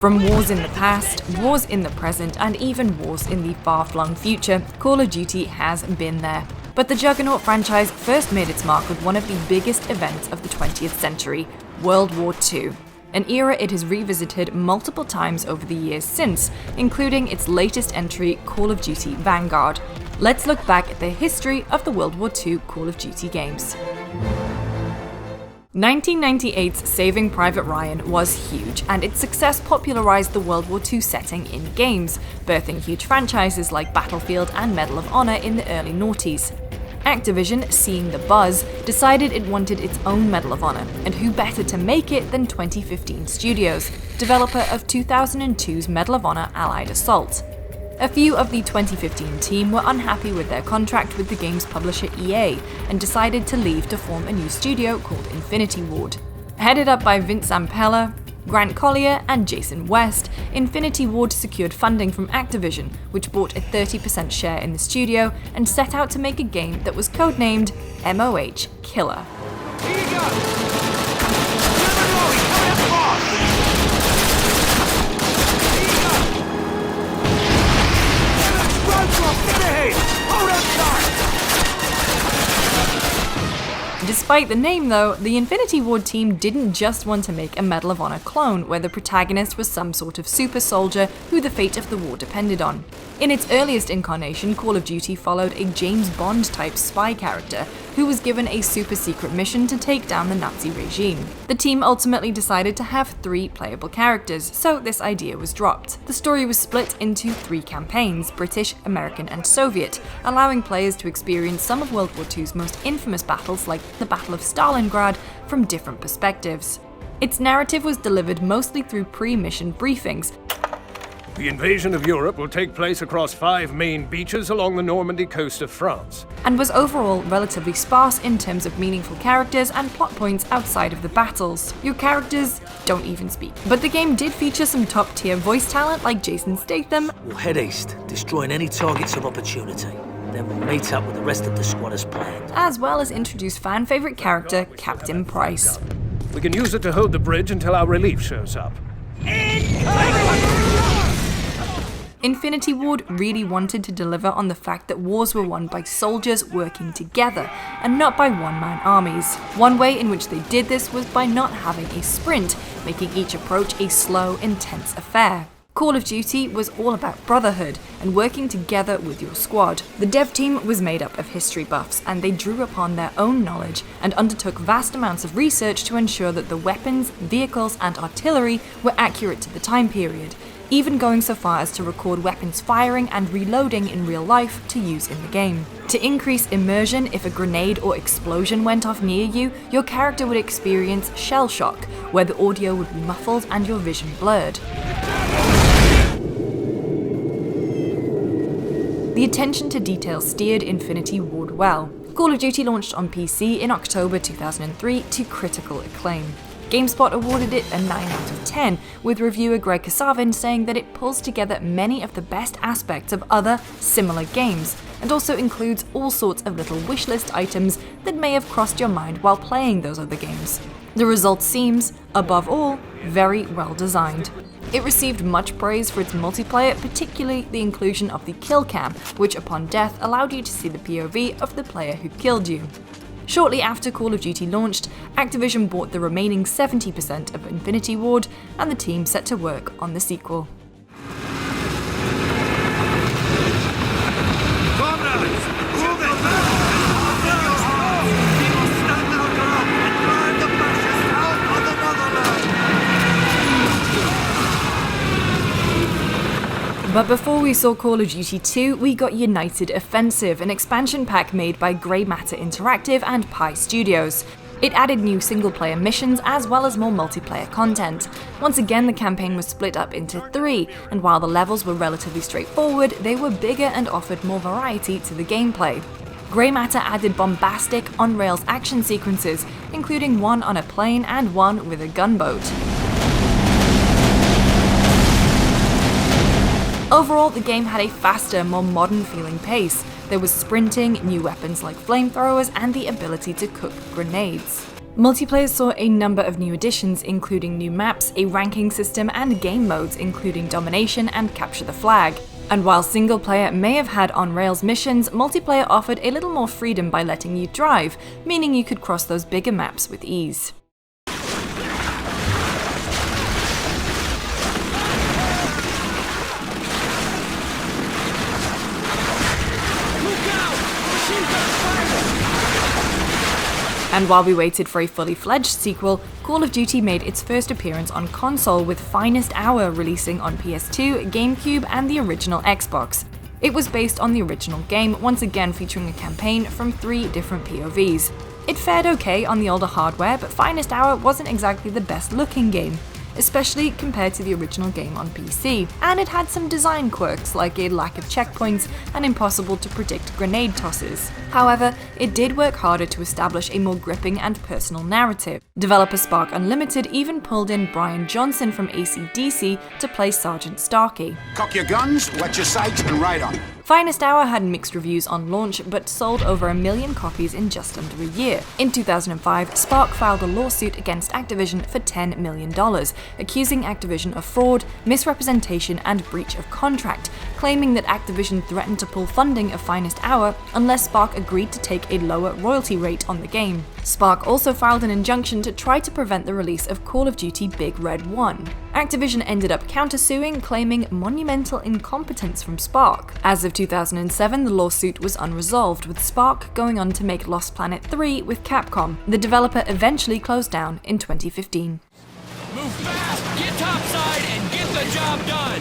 From wars in the past, wars in the present, and even wars in the far-flung future, Call of Duty has been there. But the Juggernaut franchise first made its mark with one of the biggest events of the 20th century, World War II, an era it has revisited multiple times over the years since, including its latest entry, Call of Duty Vanguard. Let's look back at the history of the World War II Call of Duty games. 1998's Saving Private Ryan was huge, and its success popularized the World War II setting in games, birthing huge franchises like Battlefield and Medal of Honor in the early noughties. Activision, seeing the buzz, decided it wanted its own Medal of Honor, and who better to make it than 2015 Studios, developer of 2002's Medal of Honor Allied Assault. A few of the 2015 team were unhappy with their contract with the game's publisher EA and decided to leave to form a new studio called Infinity Ward. Headed up by Vince Zampella, Grant Collier, and Jason West, Infinity Ward secured funding from Activision, which bought a 30% share in the studio and set out to make a game that was codenamed MOH Killer. Here you go! Coming across! Despite the name though, the Infinity Ward team didn't just want to make a Medal of Honor clone where the protagonist was some sort of super soldier who the fate of the war depended on. In its earliest incarnation, Call of Duty followed a James Bond type spy character who was given a super secret mission to take down the Nazi regime. The team ultimately decided to have 3 playable characters, so this idea was dropped. The story was split into 3 campaigns, British, American, and Soviet, allowing players to experience some of World War II's most infamous battles like the Battle of Stalingrad from different perspectives. Its narrative was delivered mostly through pre-mission briefings. The invasion of Europe will take place across 5 main beaches along the Normandy coast of France, and was overall relatively sparse in terms of meaningful characters and plot points outside of the battles. Your characters don't even speak. But the game did feature some top-tier voice talent like Jason Statham. We'll head east, destroying any targets of opportunity. Then we'll meet up with the rest of the squad as planned. As well as introduce fan-favorite character Captain Price. We can use it to hold the bridge until our relief shows up. Infinity Ward really wanted to deliver on the fact that wars were won by soldiers working together, and not by one-man armies. One way in which they did this was by not having a sprint, making each approach a slow, intense affair. Call of Duty was all about brotherhood and working together with your squad. The dev team was made up of history buffs, and they drew upon their own knowledge and undertook vast amounts of research to ensure that the weapons, vehicles, and artillery were accurate to the time period, even going so far as to record weapons firing and reloading in real life to use in the game. To increase immersion, if a grenade or explosion went off near you, your character would experience shell shock, where the audio would be muffled and your vision blurred. The attention to detail steered Infinity Ward well. Call of Duty launched on PC in October 2003 to critical acclaim. GameSpot awarded it a 9 out of 10, with reviewer Greg Kasavin saying that it pulls together many of the best aspects of other, similar games, and also includes all sorts of little wishlist items that may have crossed your mind while playing those other games. The result seems, above all, very well designed. It received much praise for its multiplayer, particularly the inclusion of the kill cam, which upon death allowed you to see the POV of the player who killed you. Shortly after Call of Duty launched, Activision bought the remaining 70% of Infinity Ward, and the team set to work on the sequel. But before we saw Call of Duty 2, we got United Offensive, an expansion pack made by Grey Matter Interactive and Pi Studios. It added new single-player missions as well as more multiplayer content. Once again, the campaign was split up into 3, and while the levels were relatively straightforward, they were bigger and offered more variety to the gameplay. Grey Matter added bombastic, on-rails action sequences, including one on a plane and one with a gunboat. Overall, the game had a faster, more modern-feeling pace. There was sprinting, new weapons like flamethrowers, and the ability to cook grenades. Multiplayer saw a number of new additions, including new maps, a ranking system, and game modes, including domination and capture the flag. And while single player may have had on-rails missions, multiplayer offered a little more freedom by letting you drive, meaning you could cross those bigger maps with ease. And while we waited for a fully fledged sequel, Call of Duty made its first appearance on console, with Finest Hour releasing on PS2, GameCube, and the original Xbox. It was based on the original game, once again featuring a campaign from 3 different POVs. It fared okay on the older hardware, but Finest Hour wasn't exactly the best looking game, especially compared to the original game on PC, and it had some design quirks like a lack of checkpoints and impossible to predict grenade tosses. However, it did work harder to establish a more gripping and personal narrative. Developer Spark Unlimited even pulled in Brian Johnson from AC/DC to play Sergeant Starkey. Cock your guns, wet your sights, and ride on. Finest Hour had mixed reviews on launch, but sold over 1 million copies in just under a year. In 2005, Spark filed a lawsuit against Activision for $10 million, accusing Activision of fraud, misrepresentation, and breach of contract, claiming that Activision threatened to pull funding of Finest Hour unless Spark agreed to take a lower royalty rate on the game. Spark also filed an injunction to try to prevent the release of Call of Duty Big Red 1. Activision ended up countersuing, claiming monumental incompetence from Spark. As of 2007, the lawsuit was unresolved, with Spark going on to make Lost Planet 3 with Capcom. The developer eventually closed down in 2015. Move fast, get topside, and get the job done!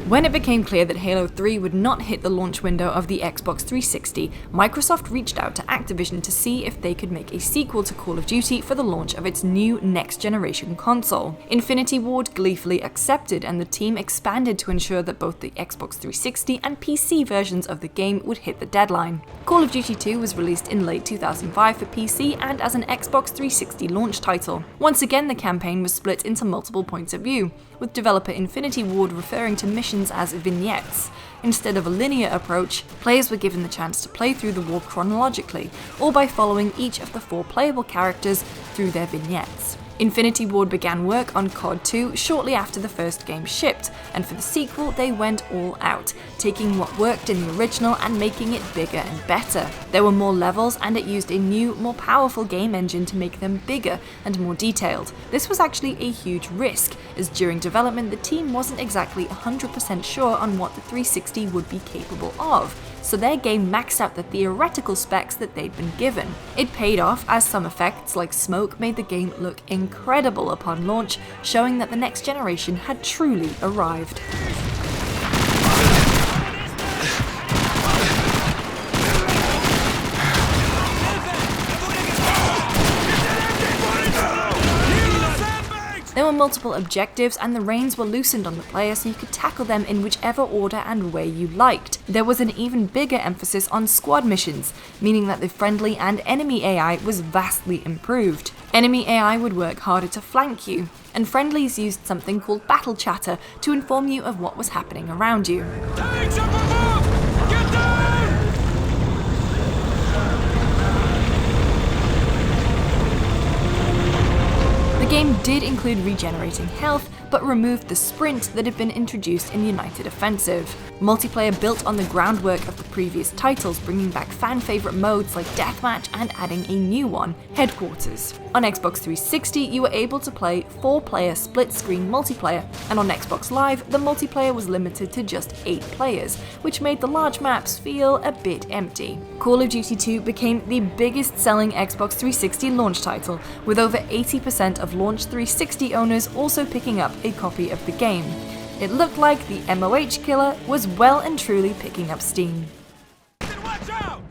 When it became clear that Halo 3 would not hit the launch window of the Xbox 360, Microsoft reached out to Activision to see if they could make a sequel to Call of Duty for the launch of its new next-generation console. Infinity Ward gleefully accepted, and the team expanded to ensure that both the Xbox 360 and PC versions of the game would hit the deadline. Call of Duty 2 was released in late 2005 for PC and as an Xbox 360 launch title. Once again, the campaign was split into multiple points of view, with developer Infinity Ward referring to missions as vignettes. Instead of a linear approach, players were given the chance to play through the war chronologically, or by following each of the 4 playable characters through their vignettes. Infinity Ward began work on CoD 2 shortly after the first game shipped, and for the sequel they went all out, taking what worked in the original and making it bigger and better. There were more levels, and it used a new, more powerful game engine to make them bigger and more detailed. This was actually a huge risk, as during development the team wasn't exactly 100% sure on what the 360 would be capable of, so their game maxed out the theoretical specs that they'd been given. It paid off, as some effects like smoke made the game look incredible upon launch, showing that the next generation had truly arrived. There were multiple objectives, and the reins were loosened on the player so you could tackle them in whichever order and way you liked. There was an even bigger emphasis on squad missions, meaning that the friendly and enemy AI was vastly improved. Enemy AI would work harder to flank you, and friendlies used something called battle chatter to inform you of what was happening around you. Tanks up above! Get down! The game did include regenerating health, but removed the sprint that had been introduced in United Offensive. Multiplayer built on the groundwork of the previous titles, bringing back fan-favourite modes like Deathmatch and adding a new one, Headquarters. On Xbox 360, you were able to play 4-player split-screen multiplayer, and on Xbox Live, the multiplayer was limited to just 8 players, which made the large maps feel a bit empty. Call of Duty 2 became the biggest-selling Xbox 360 launch title, with over 80% of launch 360 owners also picking up a copy of the game. It looked like the MOH killer was well and truly picking up steam. Watch out!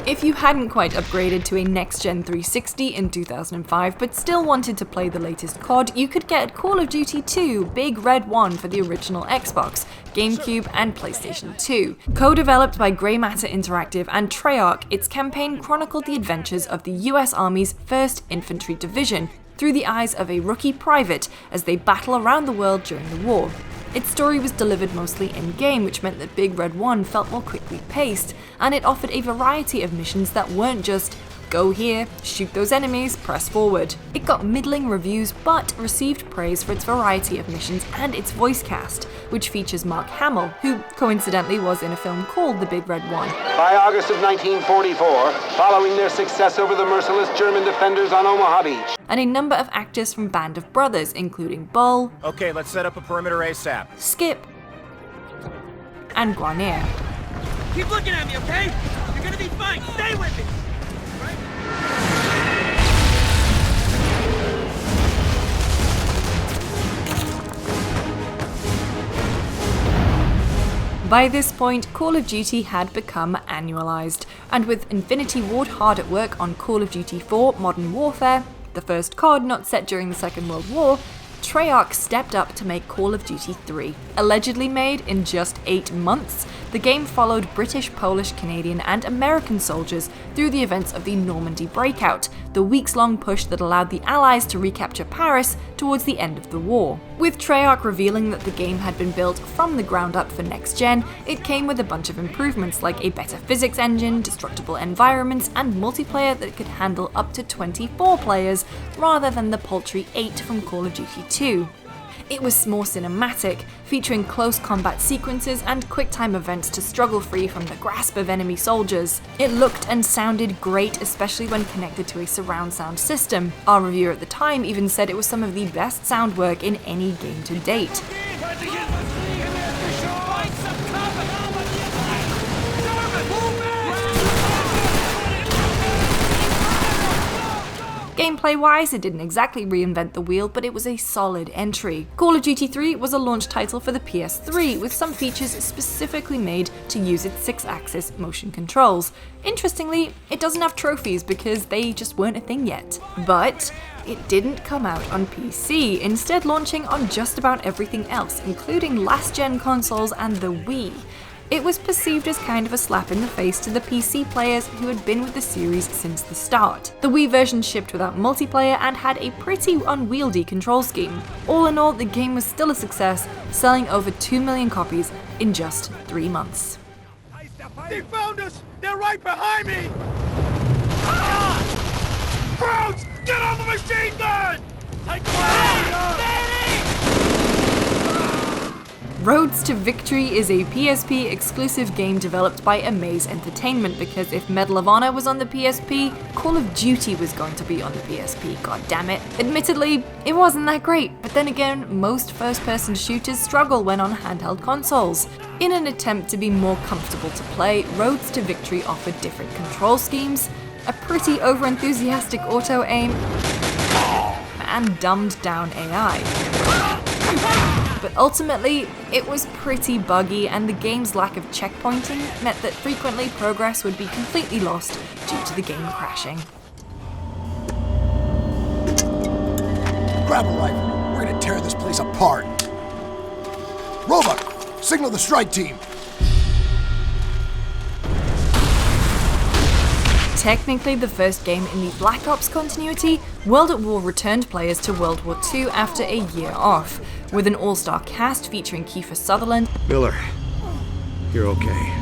If If you hadn't quite upgraded to a next-gen 360 in 2005 but still wanted to play the latest CoD, you could get Call of Duty 2 Big Red 1 for the original Xbox, GameCube, and PlayStation 2. Co-developed by Grey Matter Interactive and Treyarch, its campaign chronicled the adventures of the US Army's 1st Infantry Division through the eyes of a rookie private as they battle around the world during the war. Its story was delivered mostly in-game, which meant that Big Red 1 felt more quickly paced, and it offered a variety of missions that weren't just go here, shoot those enemies, press forward. It got middling reviews, but received praise for its variety of missions and its voice cast, which features Mark Hamill, who coincidentally was in a film called The Big Red 1. By August of 1944, following their success over the merciless German defenders on Omaha Beach, And a number of actors from Band of Brothers, including Bull, Okay, let's set up a perimeter ASAP. Skip, and Guarnere. Keep looking at me, okay? You're gonna be fine. Stay with me. By this point, Call of Duty had become annualized, and with Infinity Ward hard at work on Call of Duty 4 Modern Warfare, the first CoD not set during the Second World War, Treyarch stepped up to make Call of Duty 3. Allegedly made in just 8 months, the game followed British, Polish, Canadian, and American soldiers through the events of the Normandy Breakout, the weeks-long push that allowed the Allies to recapture Paris towards the end of the war. With Treyarch revealing that the game had been built from the ground up for next gen, it came with a bunch of improvements like a better physics engine, destructible environments, and multiplayer that could handle up to 24 players rather than the paltry 8 from Call of Duty 2. It was more cinematic, featuring close combat sequences and quick-time events to struggle free from the grasp of enemy soldiers. It looked and sounded great, especially when connected to a surround sound system. Our reviewer at the time even said it was some of the best sound work in any game to date. Gameplay-wise, it didn't exactly reinvent the wheel, but it was a solid entry. Call of Duty 3 was a launch title for the PS3, with some features specifically made to use its 6-axis motion controls. Interestingly, it doesn't have trophies because they just weren't a thing yet. But it didn't come out on PC, instead launching on just about everything else, including last-gen consoles and the Wii. It was perceived as kind of a slap in the face to the PC players who had been with the series since the start. The Wii version shipped without multiplayer and had a pretty unwieldy control scheme. All in all, the game was still a success, selling over 2 million copies in just 3 months. They found us! They're right behind me! Ah! Crowds! Get on the machine gun! Take Roads to Victory is a PSP exclusive game developed by Amaze Entertainment, because if Medal of Honor was on the PSP, Call of Duty was going to be on the PSP, goddammit. Admittedly, it wasn't that great, but then again, most first-person shooters struggle when on handheld consoles. In an attempt to be more comfortable to play, Roads to Victory offered different control schemes, a pretty over-enthusiastic auto-aim, and dumbed-down AI. But ultimately, it was pretty buggy, and the game's lack of checkpointing meant that frequently progress would be completely lost due to the game crashing. Grab a rifle. We're gonna tear this place apart. Roebuck, signal the strike team. Technically the first game in the Black Ops continuity, World at War returned players to World War II after a year off, with an all-star cast featuring Kiefer Sutherland, Miller, you're okay.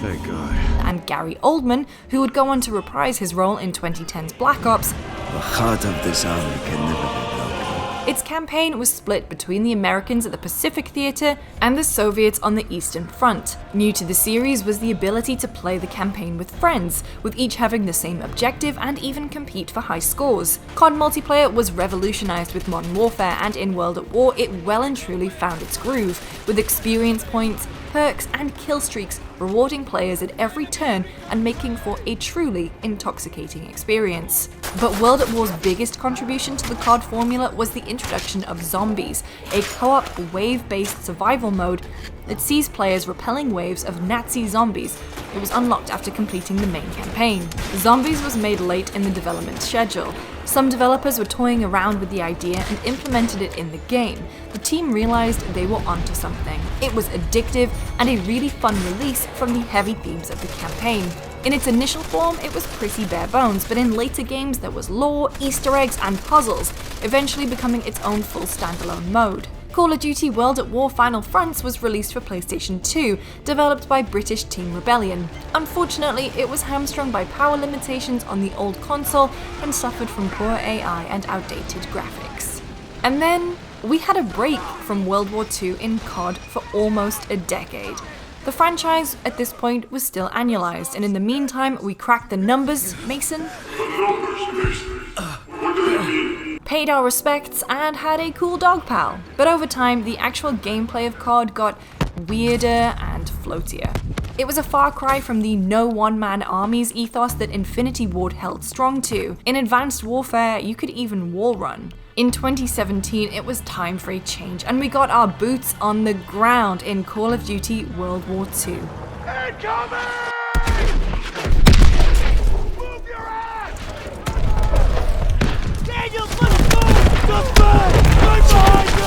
Thank God. and Gary Oldman, who would go on to reprise his role in 2010's Black Ops. The heart of this army can never be broken. Its campaign was split between the Americans at the Pacific Theater and the Soviets on the Eastern Front. New to the series was the ability to play the campaign with friends, with each having the same objective and even compete for high scores. CoD multiplayer was revolutionized with Modern Warfare, and in World at War it well and truly found its groove, with experience points, perks, and kill streaks rewarding players at every turn and making for a truly intoxicating experience. But World at War's biggest contribution to the CoD formula was the introduction of zombies, a co-op wave-based survival mode that sees players repelling waves of Nazi zombies. It was unlocked after completing the main campaign. Zombies was made late in the development schedule. Some developers were toying around with the idea and implemented it in the game. The team realized they were onto something. It was addictive and a really fun release from the heavy themes of the campaign. In its initial form, it was pretty bare bones, but in later games there was lore, Easter eggs, and puzzles, eventually becoming its own full standalone mode. Call of Duty World at War Final Fronts was released for PlayStation 2, developed by British Team Rebellion. Unfortunately, it was hamstrung by power limitations on the old console and suffered from poor AI and outdated graphics. And then, we had a break from World War II in CoD for almost a decade. The franchise at this point was still annualized, and in the meantime, we cracked the numbers, Mason, paid our respects, and had a cool dog pal. But over time, the actual gameplay of CoD got weirder and floatier. It was a far cry from the no one-man armies ethos that Infinity Ward held strong to. In Advanced Warfare, you could even wall run. In 2017, it was time for a change, and we got our boots on the ground in Call of Duty World War II. Incoming! Move your ass! Daniel, let's move! Just back! Right behind you!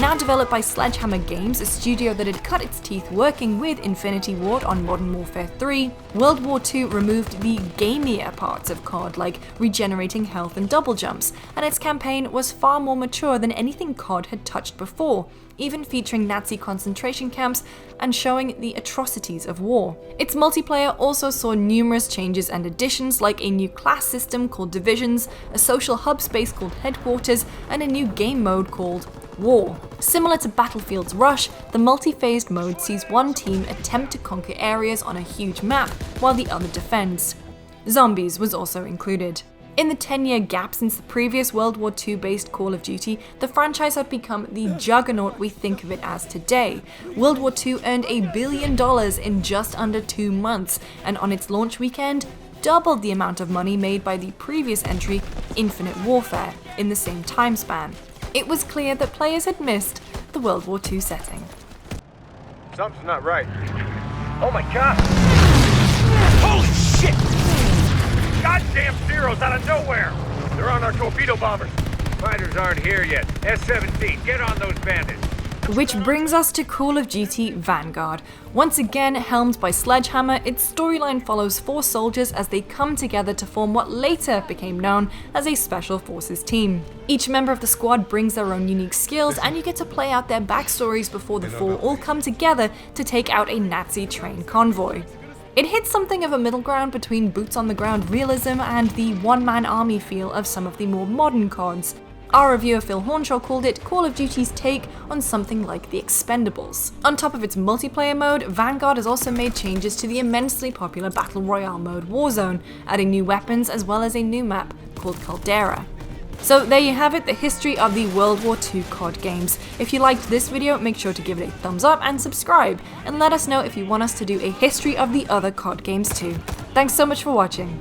Now developed by Sledgehammer Games, a studio that had cut its teeth working with Infinity Ward on Modern Warfare 3, World War II removed the gamier parts of CoD, like regenerating health and double jumps, and its campaign was far more mature than anything CoD had touched before, even featuring Nazi concentration camps and showing the atrocities of war. Its multiplayer also saw numerous changes and additions, like a new class system called Divisions, a social hub space called Headquarters, and a new game mode called War. Similar to Battlefield's Rush, the multi-phased mode sees one team attempt to conquer areas on a huge map while the other defends. Zombies was also included. In the 10-year gap since the previous World War II based Call of Duty, the franchise had become the juggernaut we think of it as today. World War II earned $1 billion in just under 2 months, and on its launch weekend, doubled the amount of money made by the previous entry, Infinite Warfare, in the same time span. It was clear that players had missed the World War II setting. Something's not right. Oh my god! Holy shit! Goddamn Zeros out of nowhere! They're on our torpedo bombers. Fighters aren't here yet. S-17, get on those bandits. Which brings us to Call of Duty Vanguard. Once again helmed by Sledgehammer, its storyline follows 4 soldiers as they come together to form what later became known as a Special Forces team. Each member of the squad brings their own unique skills, and you get to play out their backstories before the 4 all come together to take out a Nazi train convoy. It hits something of a middle ground between boots-on-the-ground realism and the one-man army feel of some of the more modern CoDs. Our reviewer Phil Hornshaw called it Call of Duty's take on something like the Expendables. On top of its multiplayer mode, Vanguard has also made changes to the immensely popular Battle Royale mode Warzone, adding new weapons as well as a new map called Caldera. So there you have it, the history of the World War II CoD games. If you liked this video, make sure to give it a thumbs up and subscribe, and let us know if you want us to do a history of the other CoD games too. Thanks so much for watching.